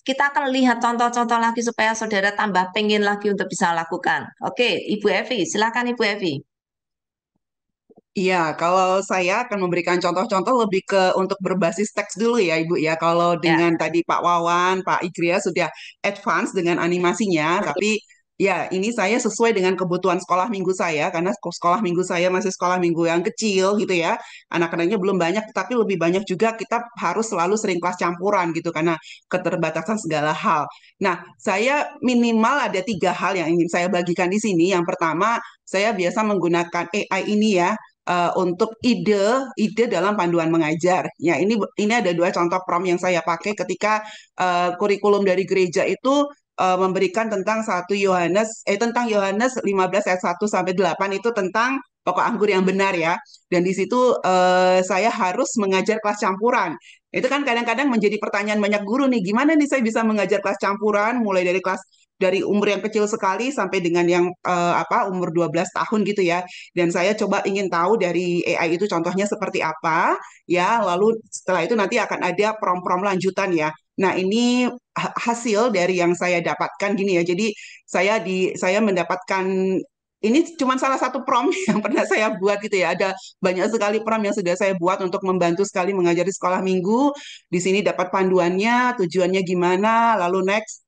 kita akan lihat contoh-contoh lagi supaya saudara tambah pengen lagi untuk bisa lakukan. Oke, Ibu Evi, silakan Ibu Evi. Iya, kalau saya akan memberikan contoh-contoh lebih ke untuk berbasis teks dulu ya, Ibu ya. Kalau Ya, dengan tadi Pak Wawan, Pak Igria sudah advance dengan animasinya, tapi ya ini saya sesuai dengan kebutuhan sekolah minggu saya karena sekolah minggu saya masih sekolah minggu yang kecil gitu ya. Anak-anaknya belum banyak, tapi lebih banyak juga kita harus selalu sering kelas campuran gitu karena keterbatasan segala hal. Nah, saya minimal ada 3 hal yang ingin saya bagikan di sini. Yang pertama, saya biasa menggunakan AI ini ya untuk ide dalam panduan mengajar. Ya, ini ada 2 contoh prompt yang saya pakai ketika kurikulum dari gereja itu memberikan tentang Yohanes 15 ayat 1 sampai 8 itu tentang pokok anggur yang benar ya. Dan di situ saya harus mengajar kelas campuran. Itu kan kadang-kadang menjadi pertanyaan banyak guru nih, gimana nih saya bisa mengajar kelas campuran mulai dari umur yang kecil sekali sampai dengan yang umur 12 tahun gitu ya. Dan saya coba ingin tahu dari AI itu contohnya seperti apa, ya. Lalu setelah itu nanti akan ada prom-prom lanjutan ya. Nah, ini hasil dari yang saya dapatkan gini ya. Jadi saya mendapatkan ini cuma salah satu prom yang pernah saya buat gitu ya. Ada banyak sekali prom yang sudah saya buat untuk membantu sekali mengajari sekolah minggu. Di sini dapat panduannya, tujuannya gimana, lalu next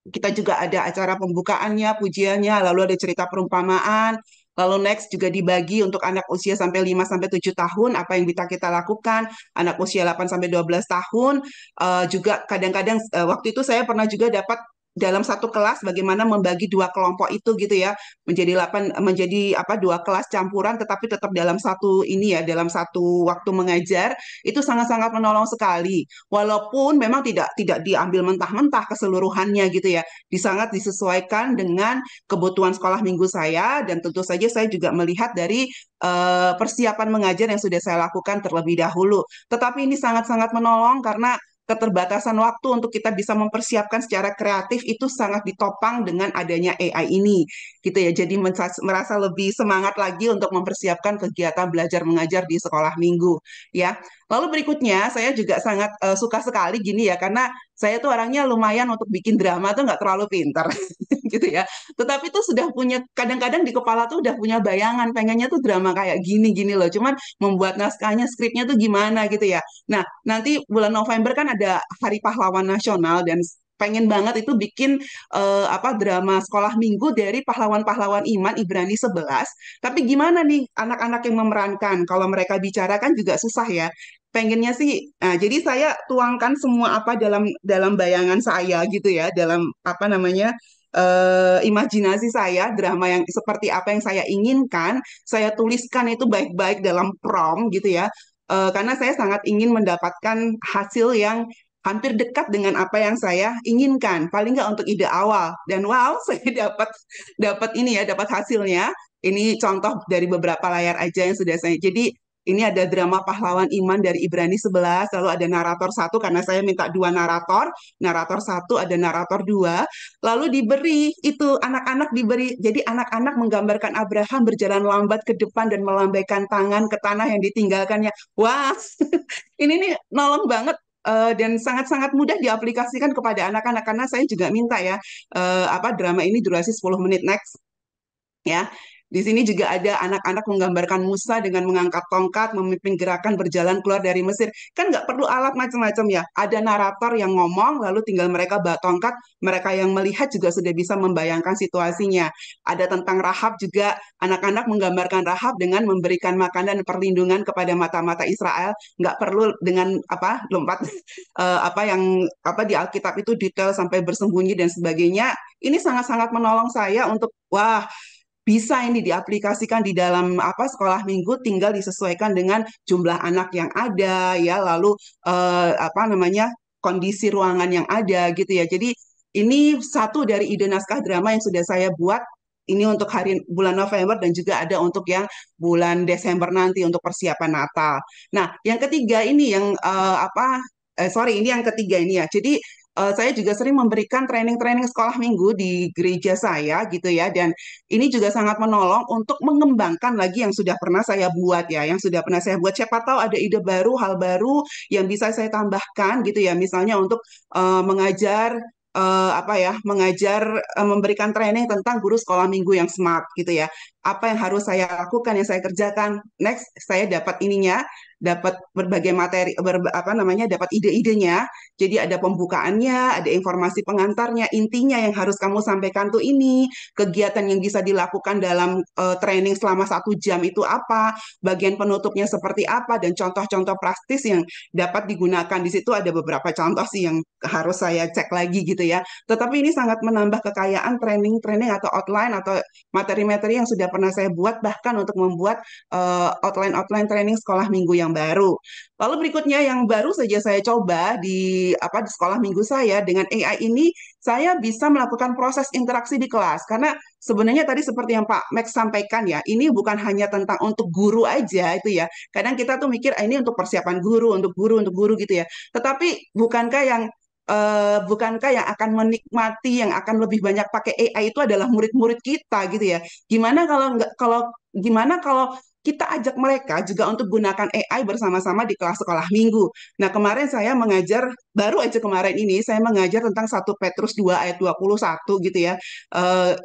kita juga ada acara pembukaannya, pujiannya, lalu ada cerita perumpamaan, lalu next juga dibagi untuk anak usia sampai 5 sampai 7 tahun apa yang bisa kita lakukan, anak usia 8 sampai 12 tahun juga kadang-kadang waktu itu saya pernah juga dapat dalam satu kelas bagaimana membagi 2 kelompok itu gitu ya menjadi apa 2 kelas campuran tetapi tetap dalam satu ini ya dalam satu waktu mengajar itu sangat-sangat menolong sekali. Walaupun memang tidak diambil mentah-mentah keseluruhannya gitu ya, sangat disesuaikan dengan kebutuhan sekolah minggu saya dan tentu saja saya juga melihat dari persiapan mengajar yang sudah saya lakukan terlebih dahulu. Tetapi ini sangat-sangat menolong karena keterbatasan waktu untuk kita bisa mempersiapkan secara kreatif itu sangat ditopang dengan adanya AI ini gitu ya. Jadi merasa lebih semangat lagi untuk mempersiapkan kegiatan belajar mengajar di sekolah minggu ya. Lalu berikutnya, saya juga sangat suka sekali gini ya, karena saya tuh orangnya lumayan untuk bikin drama tuh nggak terlalu pintar, gitu ya. Tetapi tuh sudah punya, kadang-kadang di kepala tuh udah punya bayangan, pengennya tuh drama kayak gini-gini loh. Cuman membuat naskahnya, skripnya tuh gimana gitu ya. Nah, nanti bulan November kan ada Hari Pahlawan Nasional dan pengen banget itu bikin drama sekolah minggu dari pahlawan-pahlawan iman Ibrani 11. Tapi gimana nih anak-anak yang memerankan? Kalau mereka bicara kan juga susah ya pengennya sih jadi saya tuangkan semua apa dalam dalam bayangan saya gitu ya dalam apa namanya imajinasi saya drama yang seperti apa yang saya inginkan saya tuliskan itu baik-baik dalam prompt gitu ya. Karena saya sangat ingin mendapatkan hasil yang hampir dekat dengan apa yang saya inginkan paling nggak untuk ide awal dan wow saya dapat dapat ini ya dapat hasilnya ini contoh dari beberapa layar aja yang sudah saya jadi ini ada drama pahlawan iman dari Ibrani 11, lalu ada narator satu karena saya minta 2 narator, narator satu ada narator dua, lalu diberi itu anak-anak diberi, jadi anak-anak menggambarkan Abraham berjalan lambat ke depan dan melambaikan tangan ke tanah yang ditinggalkannya. Wah, ini nih nolong banget dan sangat-sangat mudah diaplikasikan kepada anak-anak karena saya juga minta ya drama ini durasi 10 menit next ya. Di sini juga ada anak-anak menggambarkan Musa dengan mengangkat tongkat, memimpin gerakan berjalan keluar dari Mesir. Kan nggak perlu alat macam-macam ya. Ada narator yang ngomong, lalu tinggal mereka bawa tongkat, mereka yang melihat juga sudah bisa membayangkan situasinya. Ada tentang Rahab juga, anak-anak menggambarkan Rahab dengan memberikan makanan dan perlindungan kepada mata-mata Israel. Nggak perlu dengan apa lompat apa yang apa di Alkitab itu detail sampai bersembunyi dan sebagainya. Ini sangat-sangat menolong saya untuk wah bisa ini diaplikasikan di dalam apa sekolah minggu tinggal disesuaikan dengan jumlah anak yang ada ya lalu apa namanya kondisi ruangan yang ada gitu ya. Jadi ini satu dari ide naskah drama yang sudah saya buat ini untuk hari bulan November dan juga ada untuk yang bulan Desember nanti untuk persiapan Natal. Nah, yang ketiga ini yang sorry ini yang ketiga ini ya. Jadi saya juga sering memberikan training-training sekolah minggu di gereja saya gitu ya, dan ini juga sangat menolong untuk mengembangkan lagi yang sudah pernah saya buat ya, yang sudah pernah saya buat. Siapa tahu ada ide baru, hal baru yang bisa saya tambahkan gitu ya, misalnya untuk mengajar apa ya, mengajar memberikan training tentang guru sekolah minggu yang smart gitu ya. Apa yang harus saya lakukan, yang saya kerjakan. Next, saya dapat ininya, dapat berbagai materi, apa namanya, dapat ide-idenya. Jadi ada pembukaannya, ada informasi pengantarnya, intinya yang harus kamu sampaikan tuh ini, kegiatan yang bisa dilakukan dalam training selama 1 jam itu apa, bagian penutupnya seperti apa, dan contoh-contoh praktis yang dapat digunakan. Di situ ada beberapa contoh sih yang harus saya cek lagi gitu ya. Tetapi ini sangat menambah kekayaan training-training atau outline atau materi-materi yang sudah pernah saya buat, bahkan untuk membuat outline-outline training sekolah minggu yang baru. Lalu berikutnya yang baru saja saya coba di apa di sekolah minggu saya dengan AI ini, saya bisa melakukan proses interaksi di kelas karena sebenarnya tadi seperti yang Pak Max sampaikan ya, ini bukan hanya tentang untuk guru aja itu ya. Kadang kita tuh mikir ini untuk persiapan guru, untuk guru gitu ya. Tetapi bukankah yang akan menikmati, yang akan lebih banyak pakai AI itu adalah murid-murid kita gitu ya. Gimana kalau nggak kalau gimana kalau kita ajak mereka juga untuk gunakan AI bersama-sama di kelas sekolah minggu. Nah, kemarin saya mengajar, baru aja kemarin ini, saya mengajar tentang 1 Petrus 2 ayat 21 gitu ya.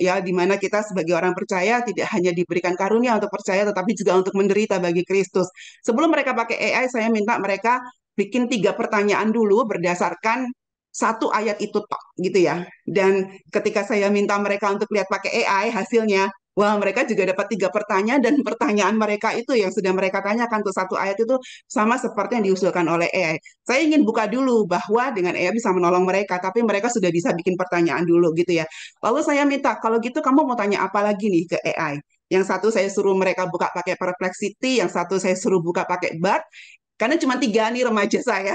Ya, di mana kita sebagai orang percaya tidak hanya diberikan karunia untuk percaya, tetapi juga untuk menderita bagi Kristus. Sebelum mereka pakai AI, saya minta mereka bikin 3 pertanyaan dulu berdasarkan 1 ayat itu tok gitu ya. Dan ketika saya minta mereka untuk lihat pakai AI hasilnya, wah mereka juga dapat 3 pertanyaan dan pertanyaan mereka itu yang sudah mereka tanyakan tuh 1 ayat itu sama seperti yang diusulkan oleh AI. Saya ingin buka dulu bahwa dengan AI bisa menolong mereka, tapi mereka sudah bisa bikin pertanyaan dulu gitu ya. Lalu saya minta, kalau gitu kamu mau tanya apa lagi nih ke AI? Yang satu saya suruh mereka buka pakai Perplexity, yang satu saya suruh buka pakai Bard, karena cuma 3 nih remaja saya.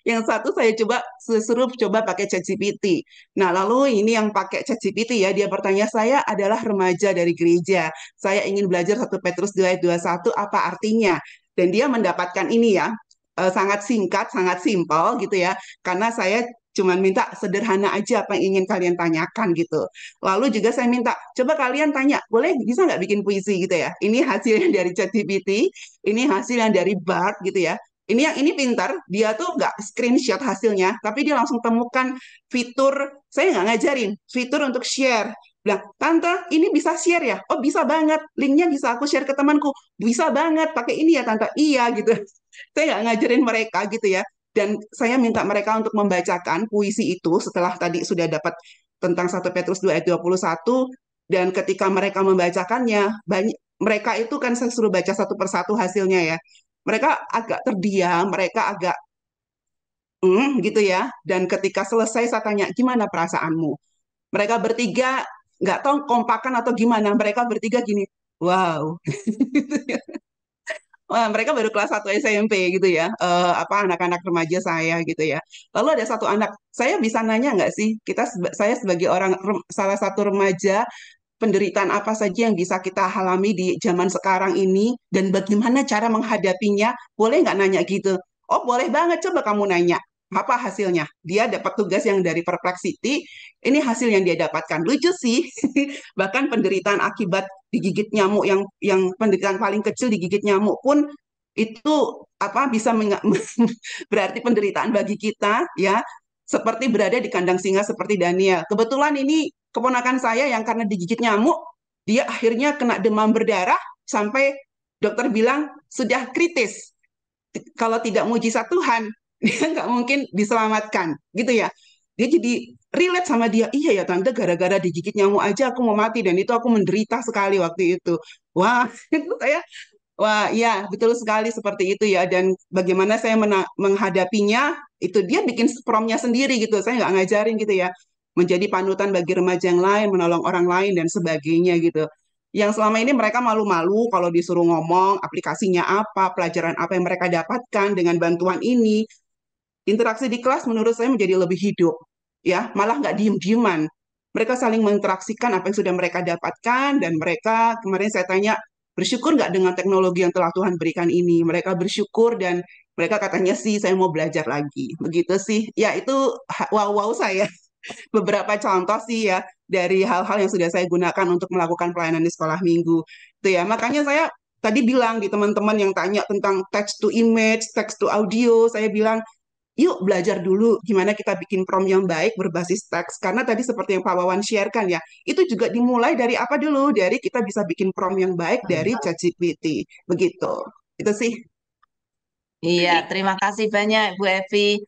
Yang satu saya suruh coba pakai ChatGPT. Nah, lalu ini yang pakai ChatGPT ya, dia bertanya, saya adalah remaja dari gereja. Saya ingin belajar 1 Petrus 2 ayat 21, apa artinya? Dan dia mendapatkan ini ya, sangat singkat, sangat simpel gitu ya. Karena saya cuma minta sederhana aja apa yang ingin kalian tanyakan gitu. Lalu juga saya minta, coba kalian tanya, boleh bisa nggak bikin puisi gitu ya? Ini hasilnya dari ChatGPT, ini hasil yang dari Bard gitu ya. Ini yang ini pintar, dia tuh nggak screenshot hasilnya, tapi dia langsung temukan fitur, saya nggak ngajarin, fitur untuk share. Bilang, Tante, ini bisa share ya? Oh, bisa banget. Linknya bisa aku share ke temanku. Bisa banget, pakai ini ya, Tante. Iya, gitu. Saya nggak ngajarin mereka gitu ya. Dan saya minta mereka untuk membacakan puisi itu setelah tadi sudah dapat tentang 1 Petrus 2 ayat 21, dan ketika mereka membacakannya, banyak, mereka itu kan saya suruh baca satu persatu hasilnya ya, mereka agak terdiam, mereka agak gitu ya. Dan ketika selesai saya tanya, gimana perasaanmu? Mereka bertiga nggak tahu kompakan atau gimana. Mereka bertiga gini, wow. Wah, mereka baru kelas 1 SMP gitu ya, apa anak-anak remaja saya gitu ya. Lalu ada satu anak, saya bisa nanya nggak sih, saya sebagai salah satu remaja, penderitaan apa saja yang bisa kita alami di zaman sekarang ini dan bagaimana cara menghadapinya? Boleh nggak nanya gitu? Oh, boleh banget. Coba kamu nanya. Apa hasilnya? Dia dapat tugas yang dari Perplexity. Ini hasil yang dia dapatkan. Lucu sih. Bahkan penderitaan akibat digigit nyamuk yang penderitaan paling kecil digigit nyamuk pun itu apa bisa berarti penderitaan bagi kita ya, seperti berada di kandang singa seperti Daniel. Kebetulan ini keponakan saya yang karena digigit nyamuk, dia akhirnya kena demam berdarah sampai dokter bilang sudah kritis. Kalau tidak mujizat Tuhan, dia nggak mungkin diselamatkan, gitu ya. Dia jadi relate sama dia, iya ya tante, gara-gara digigit nyamuk aja aku mau mati, dan itu aku menderita sekali waktu itu. Wah, itu saya, wah iya betul sekali seperti itu ya. Dan bagaimana saya menghadapinya, itu dia bikin promnya sendiri gitu, saya nggak ngajarin gitu ya. Menjadi panutan bagi remaja yang lain, menolong orang lain, dan sebagainya gitu. Yang selama ini mereka malu-malu kalau disuruh ngomong aplikasinya apa, pelajaran apa yang mereka dapatkan dengan bantuan ini. Interaksi di kelas menurut saya menjadi lebih hidup, ya, malah nggak diem-dieman. Mereka saling menginteraksikan apa yang sudah mereka dapatkan, dan mereka, kemarin saya tanya, bersyukur nggak dengan teknologi yang telah Tuhan berikan ini? Mereka bersyukur, dan Mereka katanya sih saya mau belajar lagi. Begitu sih. Ya itu wow-wow saya. Beberapa contoh sih ya dari hal-hal yang sudah saya gunakan untuk melakukan pelayanan di sekolah minggu. Itu ya, makanya saya tadi bilang di teman-teman yang tanya tentang text to image, text to audio, saya bilang yuk belajar dulu gimana kita bikin prompt yang baik berbasis teks. Karena tadi seperti yang Pak Wawan share-kan ya, itu juga dimulai dari apa dulu? Dari kita bisa bikin prompt yang baik dari ChatGPT. Begitu. Itu sih. Iya, terima kasih banyak Bu Evi.